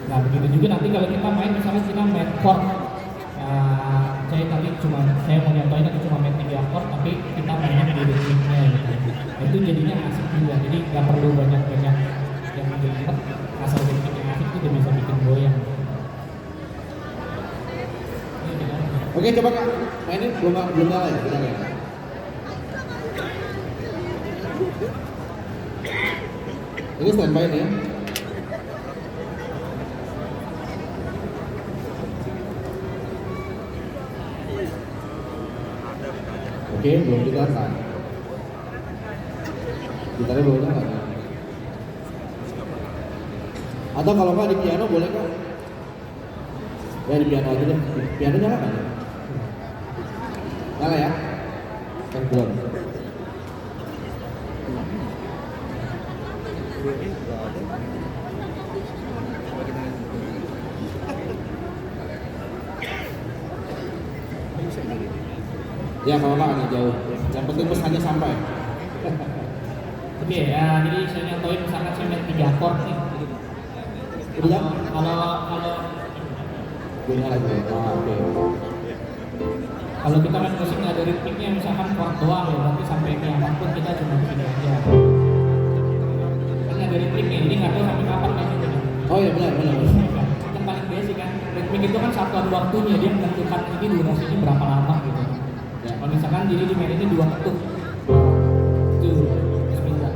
Nah begitu juga nanti kalau kita main misalnya kita main chord, saya tadi saya mau nyontohin itu cuma main 3 chord tapi kita mainnya di ritmiknya gitu. Nah, itu jadinya asik juga, jadi nggak perlu banyak-banyak yang ribet, asal ritmiknya asik itu udah bisa bikin goyang. Oke, coba Kak, mainin belum nyala ya? Udah ya? Ini standby nih ya. Oke, belum juga Kak. Gitarnya belum nyala Kak. Atau kalau nggak di piano boleh Kak? Ya di piano aja deh. Piano nyala kan? Nyala ya? Kan belum. Ya kalau nggak agak jauh. Yang penting pesannya sampai. Oke ya, jadi saya nyontohin misalkan saya main 3 chord nih. Udah? Kalau Gue nyala juga. Oke. Kalau kita main musik nggak ada ritmiknya, misalkan chord doang ya, berarti sampai kiamat pun kita cuma begini aja. Kan nggak ada ritmiknya, jadi nggak tahu sampai kapan kan itu. Oh iya benar. Yang paling basic kan, ritmik itu kan satuan waktunya, dia menentukan ini durasinya berapa lama gitu. Ya. Kalau misalkan jadi di main ini 2 ketuk, tuh, bismillah,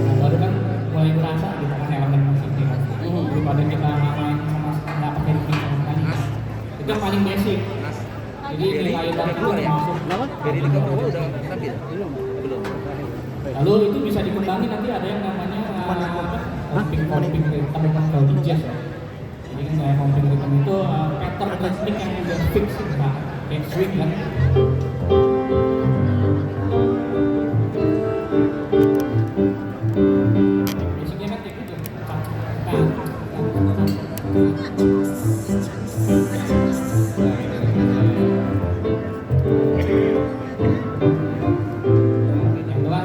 nah baru kan mulai berasa gitu kan elemen musiknya kan. Daripada kita main sama nggak pakai ritmik sama sekali. Itu yang paling basic. Jadi nilai dan itu masuk. Dari Liga Pro udah tampil? Belum. Lalu itu bisa dikembangin, nanti ada yang namanya comping rhythm kalau di jazz ya. Jadi kan kayak comping rhythm itu pattern ritmik yang udah fix gitu, Pak. Kayak swing kan. Basicnya kan kayak gitu.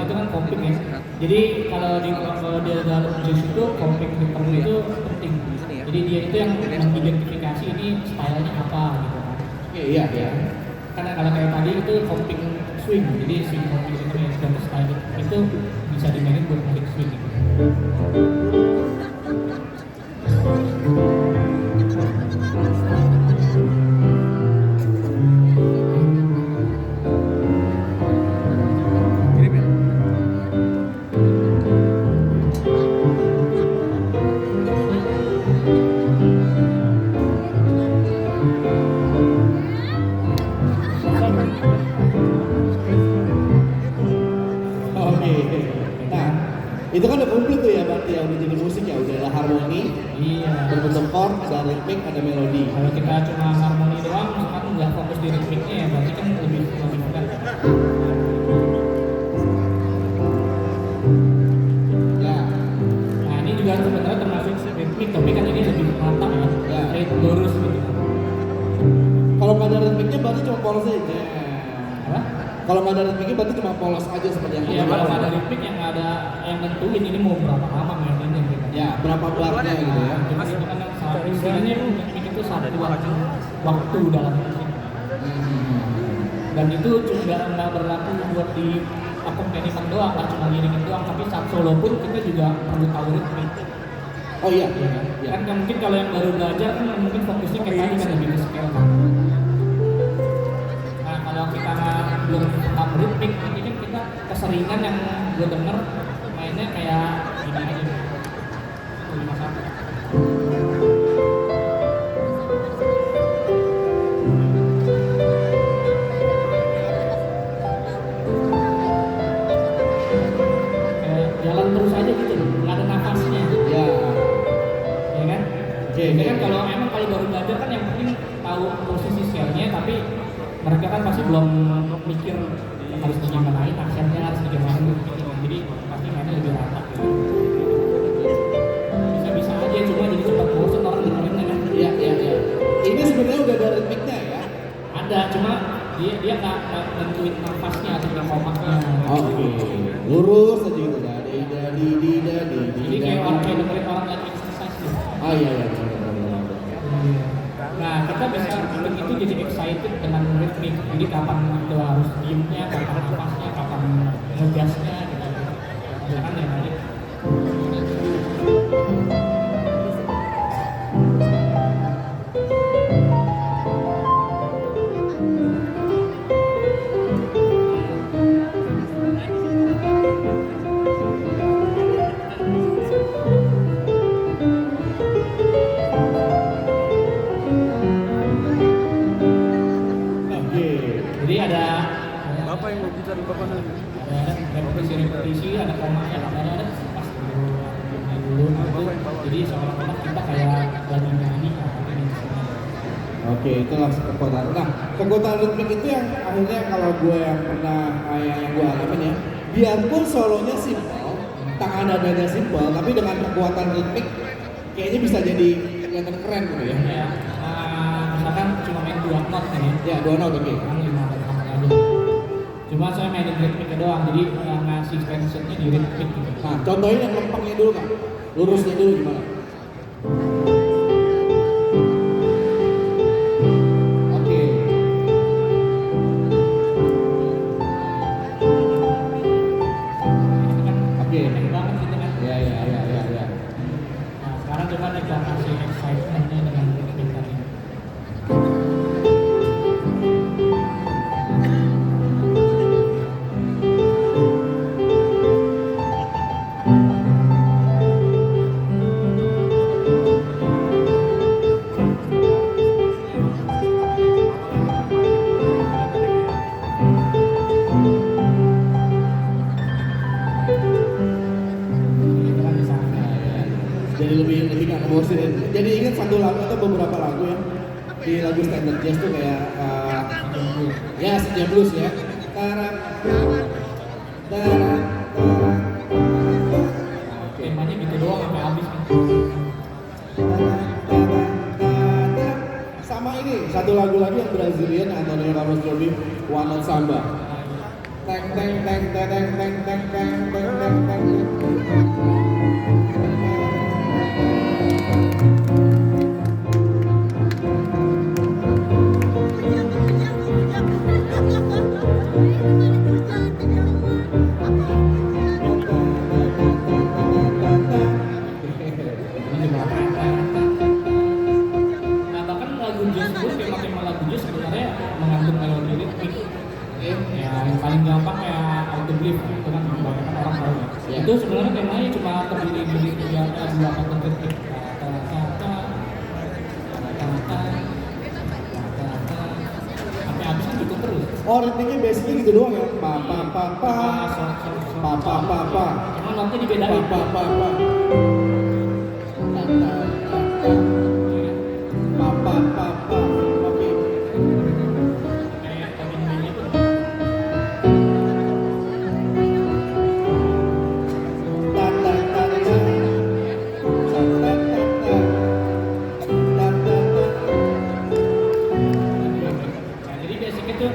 Itu kan comping ya. Jadi kalau di dalam jazz itu comping rhythm itu penting. Jadi dia itu yang mengidentifikasi ini stylenya apa gitu kan. Iya. Karena kalau kayak tadi itu comping swing, jadi swing comping rhythm yang sudah style itu bisa dimainin buat musik swing gitu. Oke. Nah, itu kan udah komplit tuh ya berarti ya, udah jadi musik ya, udah ada harmoni, Iya. berbentuk chord, ada ritmik, ada melodi. Kalau kita cuma harmoni doang, misalkan nggak fokus di ritmiknya ya, berarti kan lebih mudah. Ya. Nah ini juga sebenarnya termasuk ritmik, tapi kan ini lebih matang ya, Ya. straight lurus gitu. Kalau nggak ada ritmiknya berarti cuma polos aja. Apa? Kalau nggak ada ritmiknya berarti cuma polos aja seperti yang Iya, kita kalau bahas. nggak ada ritmik yang nggak ada yang nentuin ini mau berapa lama maininnya gitu. Ya, berapa barnya gitu ya. Jadi itu kan istilahnya ritmik itu satu waktu dalam musik. Dan itu juga nggak berlaku buat di akompanimen doang, nggak cuma ngiringin doang, tapi saat solo pun kita juga perlu tahu ritmik. Oh iya. Kan nggak mungkin kalau yang baru belajar kan mungkin fokusnya kayak tadi kan lebih ke scale kan. Nah kalau kita belum tahu ritmik, nanti kan kita keseringan yang gue denger mainnya kayak gini aja. 51. Jalan terus aja gitu loh, nggak ada nafasnya. Ya. Ya kan? Oke. Ini kan kalau baru belajar kan yang penting tahu posisi scale-nya, tapi mereka kan pasti belum mikir harus digimanain, aksennya harus digimanain gitu. Jadi pasti mainnya lebih rata gitu. Bisa-bisa aja, cuma jadi cepat bosan orang dengerinnya kan. Iya. Ini sebenarnya udah ada ritmiknya ya. Ada, cuma dia nggak nentuin nafasnya atau nggak komaknya. Oke. Lurus aja gitu. Dari Jadi kayak orang kayak dengerin orang lagi exercise gitu. Ah iya iya benar. Nah kita bisa begitu jadi excited dengan ritmik. Jadi kapan itu harus diemnya, kapan napasnya, kapan ngegasnya gitu. Misalkan ya tadi. Jadi ada Bapak yang mau bicara Bapak nanti. repetisi, ada komanya, ada pas dulu. Jadi seolah-olah kita kayak lagi nyanyi tapi di sana. Oke, itu langsung kekuatan. Nah, kekuatan ritmik itu yang akhirnya kalau gue yang pernah yang gue alamin ya, biarpun solonya simpel, tangan dadanya simpel, tapi dengan kekuatan ritmik kayaknya bisa jadi kelihatan keren gitu ya. Ya, misalkan cuma main 2 not kan ya. Ya, 2 not oke. Kan 5 not aja. Cuma saya mainin ritmiknya doang, jadi ngasih tensionnya di ritmik gitu. Nah, contohnya yang lempengnya dulu kan, lurusnya dulu gimana? Oke. Itu kan Oke. enak banget gitu kan. Ya. Nah, sekarang coba kita kasih excitementnya dengan ritmik tadi. Itu kan bisa. Jadi lebih nggak emosi. Jadi ingat satu lagu atau beberapa lagu ya di lagu standard jazz tuh kayak ya sejam blues ya. Tarak, tarak, Oke. Temanya gitu doang sampai habis kan. Sama ini satu lagu lagi yang Brazilian Antonio Carlos Jobim One Note Samba. Teng teng teng teng teng teng teng teng teng teng teng. Nah bahkan lagu jazz pun tema-tema lagu jazz sebenarnya mengandung melodi ritmik. Ya yang paling gampang kayak Auto Believe itu kan kebanyakan orang tahu ya. Ya. Itu sebenarnya temanya cuma terdiri dari 2 kata ritmik. Sampai habis kan gitu terus. Oh ritmiknya basicnya gitu doang ya. Pa pa pa pa pa pa pa pa Cuma nanti dibedain. pa pa pa. Pa pa pa pa. Oke. Kayak begini tuh. Ta ta ta ta. Ta ta ta ta. Ta ta ta. Nah, jadi basic itu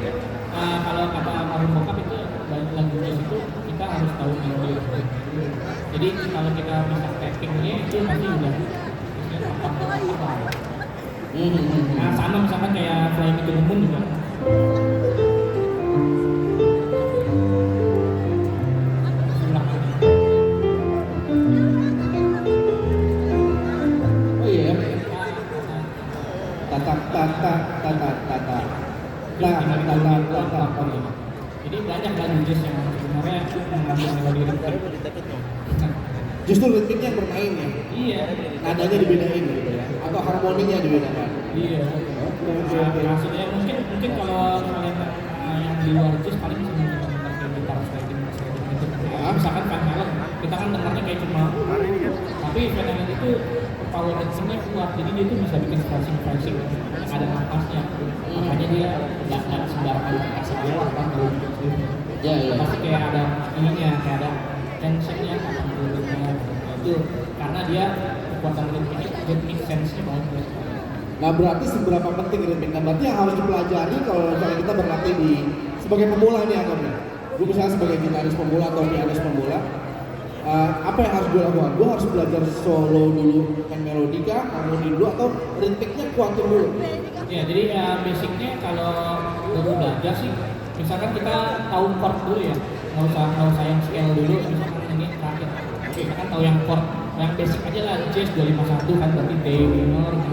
kalau kata almarhum bokap itu lagu jazz itu kita harus tahu melodi. Jadi kalau kita bisa tappingnya itu pasti udah apa. Nah sama misalkan kayak Flying to the Moon juga. Oh iya. Ta ta ta ta ta ta ta ta. Ta ta ta ta ta ta. Jadi banyak lagu jazz yang sebenarnya mengambil melodi ritmik. Justru ritmiknya yang bermain ya. Iya. Nadanya dibedain gitu ya. Atau harmoninya dibedakan. Iya. Maksudnya mungkin kalau kalian yang di luar jazz paling bisa dengar kayak gitar sliding gitu. Misalkan Van Halen, kita kan dengarnya kayak cuma, tapi Van Halen itu power dance-nya kuat, jadi dia tuh bisa bikin phrasing yang ada napasnya. Makanya dia nggak sembarangan asal lewat kan kalau bikin film. Ya. Pasti kayak ada ininya, kayak ada tensionnya, kapan dulunya. Itu karena dia kekuatan ritmik sense-nya bagus. Nah berarti seberapa penting ritmik? Nah berarti yang harus dipelajari kalau misalnya kita berlatih di sebagai pemula nih anggapnya. Gue misalnya sebagai gitaris pemula atau pianis pemula, apa yang harus gue lakukan? Gue harus belajar solo dulu, main melodika, harmoni dulu, atau ritmiknya kuatin dulu? Ya, jadi basicnya kalau baru belajar sih, misalkan kita tahu chord dulu ya, nggak usah yang scale dulu, misalkan ini terakhir. Misalkan tahu yang chord, yang basic aja lah, C 251 kan berarti D minor, G,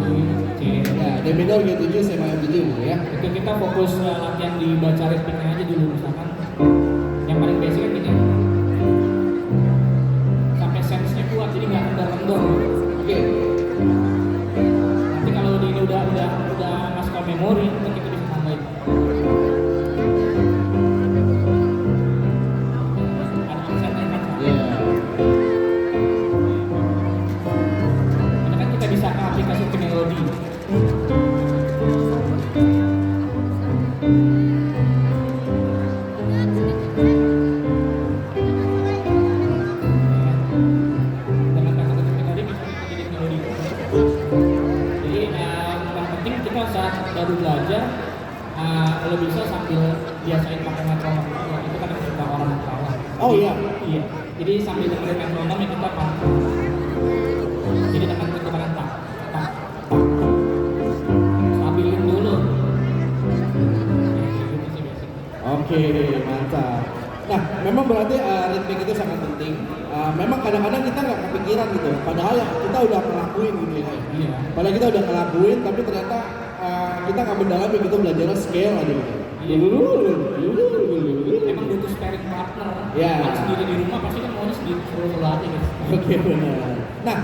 C. Ya, D minor G7, C mayor 7 gitu ya. Itu kita fokus latihan dibaca ritmiknya aja dulu, misalkan yang paling basic kan gini, sampai sense-nya kuat, jadi nggak kendor-kendor. Oke. Nanti kalau ini udah masuk ke memori, itu kita bisa tambahin. Ada offset-nya kan? Ya. Ini kan kita bisa ke aplikasi ke melodi. Dengan kata-kata melodi bisa kita jadi melodi. Jadi yang penting kita saat baru belajar kalau bisa sambil biasain pakai metronom. Itu kan yang suka orang tahu. Oh iya. Iya. Jadi sambil dengerin metronom ya kita pantau. Jadi dengan ketukangan tak, tak, stabilin dulu. Ya, gitu sih basic. Oke, mantap. Nah, memang berarti ritmik itu sangat penting. Memang kadang-kadang kita nggak kepikiran gitu. Padahal ya kita udah ngelakuin gitu ya. Iya. Padahal kita udah ngelakuin, tapi ternyata kita nggak mendalami gitu belajarnya scale aja gitu. Iya. Emang butuh sparring partner. Ya. Kalau sendiri di rumah pasti kan maunya sendiri solo aja gitu. Oke, benar. Nah,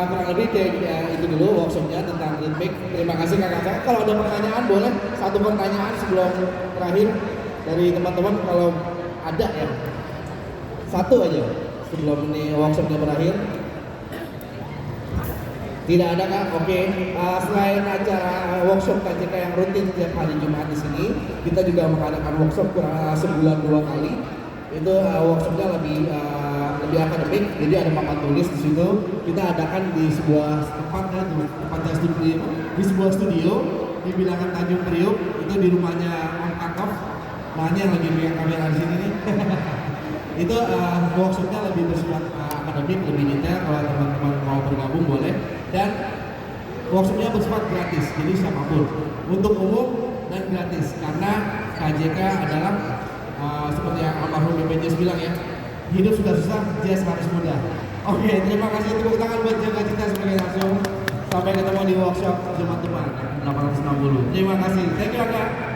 kurang lebih kayak itu dulu workshopnya tentang ritmik. Terima kasih kakak. Kalau ada pertanyaan boleh satu pertanyaan sebelum terakhir dari teman-teman kalau ada ya. Satu aja sebelum ini workshopnya berakhir. Tidak ada kak? Oke. Selain acara workshop KJK yang rutin setiap hari Jumat di sini, kita juga mengadakan workshop kurang sebulan 2 kali. Itu workshopnya lebih akademik, jadi ada papan tulis di situ. Kita adakan di sebuah tempat ya, tempatnya studio, di sebuah studio di bilangan Tanjung Priok, itu di rumahnya Om Kakov. Namanya yang lagi pegang kamera di sini nih. Itu workshopnya lebih bersifat akademik, lebih detail. Kalau teman-teman mau bergabung boleh. Dan workshopnya bersifat gratis, jadi siapapun, untuk umum dan gratis. Karena KJK adalah seperti yang almarhum BPJS bilang ya, hidup sudah susah, jazz harus mudah. Oke, terima kasih, tepuk tangan buat Jaga Cinta sebagai langsung. Sampai ketemu di workshop Jumat depan 860. Terima kasih, thank you Kak.